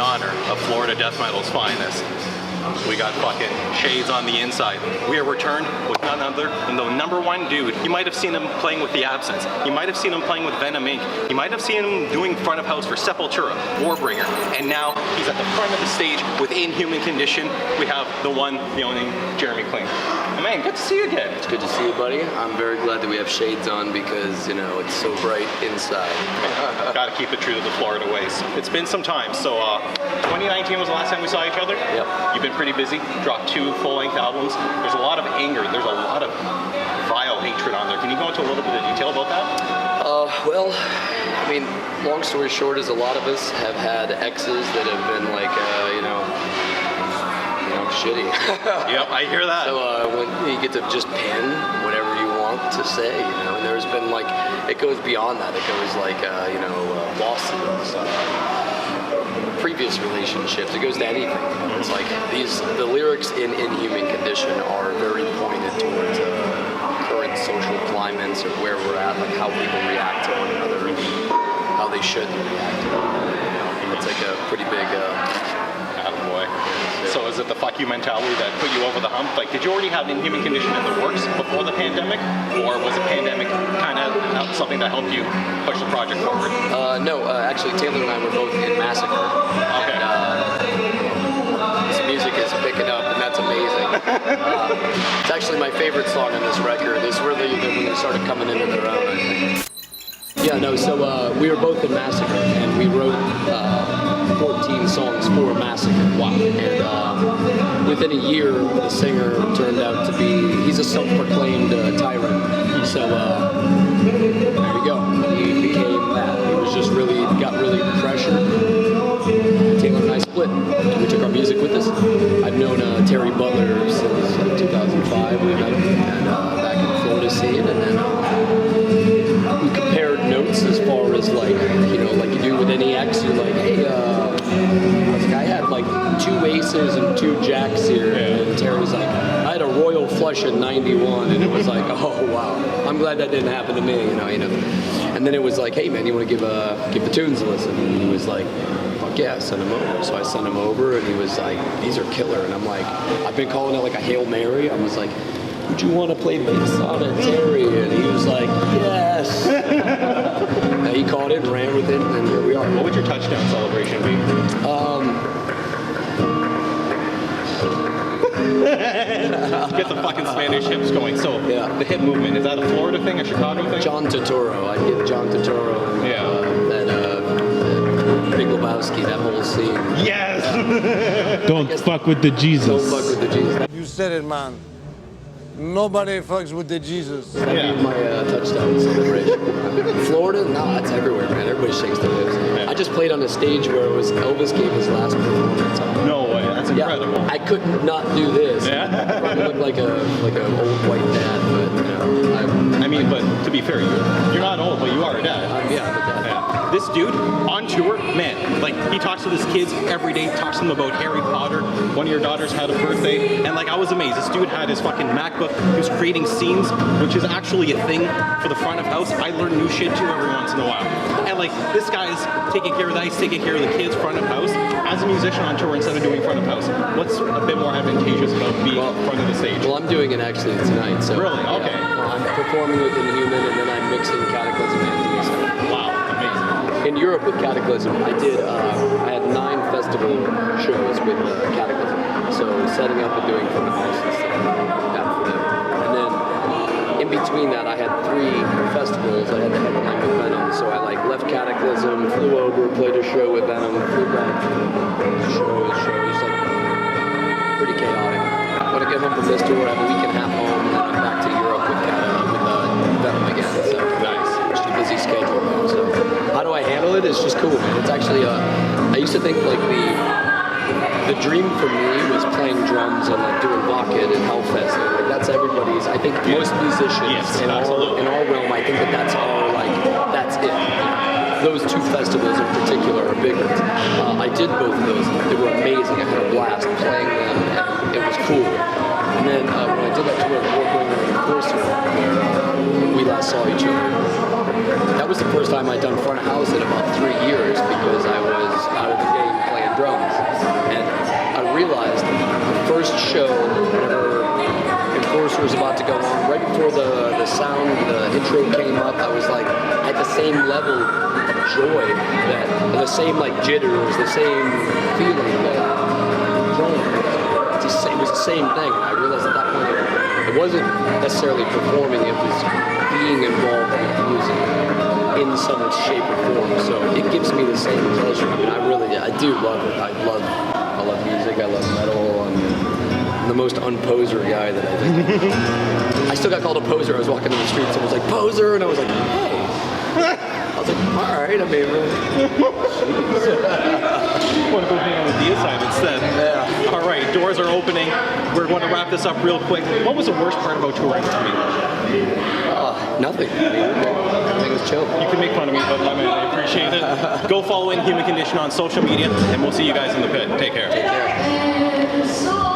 honor of Florida death metal's finest. We got fucking Shades on the inside. We are returned with none other than the #1 dude. You might have seen him playing with The Absence. You might have seen him playing with Venom Inc. You might have seen him doing front of house for Sepultura, Warbringer, and now he's at the front of the stage with Inhuman Condition. We have the one, the only Jeremy Kling. Oh, man, good to see you again. It's good to see you, buddy. I'm very glad that we have shades on because, you know, it's so bright inside. Gotta keep it true to the Florida ways. It's been some time. So 2019 was the last time we saw each other. Yep. You've been pretty busy. Dropped 2 full-length albums. There's a lot of anger. There's a lot of vile hatred on there. Can you go into a little bit of detail about that? Well, I mean, long story short is a lot of us have had exes that have been like, shitty. Yep, I hear that. So when you get to just pen whatever you want to say, you know, and there's been like, it goes beyond that. It goes like, lawsuits, previous relationships. It goes to anything. It's like the lyrics in Inhuman Condition are very pointed towards current social climates or where we're at, like how people react to one another and how they should react to one another. You know? It's like a pretty big. Attaboy. So is it the fuck you mentality that put you over the hump? Like, did you already have Inhuman Condition in the works before the pandemic? Or was the pandemic kind of something that helped you push the project forward? No, actually Taylor and I were both in Massacre. Okay. And this music is picking up and that's amazing. It's actually my favorite song on this record. This really when they started coming into their own, I think. Yeah, no, so we were both in Massacre and we wrote 14 songs for Massacre. Wow. And within a year, the singer turned out to be, he's a self-proclaimed tyrant. So there we go. He became that. He was just got really pressured. Taylor and I split. We took our music with us. I've known Terry Butler since 2005. We met him and back in the Florida scene. And then we compared notes as far as like, you know, like you do with any ex. You're like, hey, I had like 2 aces and 2 jacks here, and Terry's like, I had a royal flush at 91, and it was like, oh wow, I'm glad that didn't happen to me, you know. And then it was like, hey man, you want to give the tunes a listen? And he was like, fuck yeah, send him over. So I sent him over, and he was like, these are killer. And I'm like, I've been calling it like a Hail Mary. I was like, would you want to play bass on it, Terry? And he was like, yes. And he called it, ran with it, and here we are. What would your touchdown celebration be? Get the fucking Spanish hips going. So the hip movement, is that a Florida thing, a Chicago thing? John Turturro. I'd give John Turturro and Big Lebowski, that whole scene. Yes! Don't fuck with the Jesus. Don't fuck with the Jesus. You said it, man. Nobody fucks with the Jesus. That'd be my touchdown celebration. Florida? No, it's everywhere, man. Everybody shakes their hips. Yeah. I just played on a stage where it was Elvis gave his last performance. No way, that's incredible. I could not do this. Yeah. I probably look like an old white dad, but you know, I mean, but to be fair, you're not old, but you are a dad. I'm a dad. Yeah. This dude on tour, man, like he talks to his kids every day, talks to them about Harry Potter. One of your daughters had a birthday, and like I was amazed. This dude had his fucking MacBook. He was creating scenes, which is actually a thing for the front of house. I learn new shit too every once in a while. And like this guy's taking care of that. He's taking care of the kids front of house. As a musician on tour, instead of doing front of house, what's a bit more advantageous about being front of the stage? Well, I'm doing it actually tonight. So really? Okay. Yeah, I'm performing with Inhuman, and then I'm mixing Cataclysm and Deist. Wow, amazing. In Europe with Cataclysm, I had 9 festival shows with Cataclysm. So setting up and doing front of house and stuff for them. And then in between that, I had 3 festivals. I had the headline with Venom, so I left Cataclysm, flew over, played a show with Venom, flew back, shows, like pretty chaotic. When I get home from this tour, I have a week and a half home, and then I'm back to Europe with Venom again. So nice. Just a busy schedule now. So how do I handle it? It's just cool, man. It's actually I used to think like the dream for me was playing drums and like doing Bucket and Hellfest. And, like that's everybody's. I think most musicians in our realm, I think that's it. Those 2 festivals in particular are big ones. I did both of those. They were amazing. I had a blast playing them, and it was cool. And then when I did that tour at Warbringer and Corsair, where we last saw each other, that was the first time I'd done front of house in about 3 years because I was out of the game playing drums. before the sound, the intro came up, I was like at the same level of joy, that the same like jitters, the same feeling that it was the same thing. I realized at that point it wasn't necessarily performing, it was being involved with music in some shape or form. So it gives me the same pleasure. I mean, I do love it. I love music. I love metal. I'm the most unposer guy that I think. I still got called a poser. I was walking in the streets and was like, poser, and I was like, hey. I was like, all right. I mean, really. Want to go hang out with Deicide instead? Yeah. All right, doors are opening. We're going to wrap this up real quick. What was the worst part about touring for me? Nothing. Everything was chill. You can make fun of me, but I appreciate it. Go follow Inhuman Condition on social media, and we'll see you guys in the pit. Take care. Take care.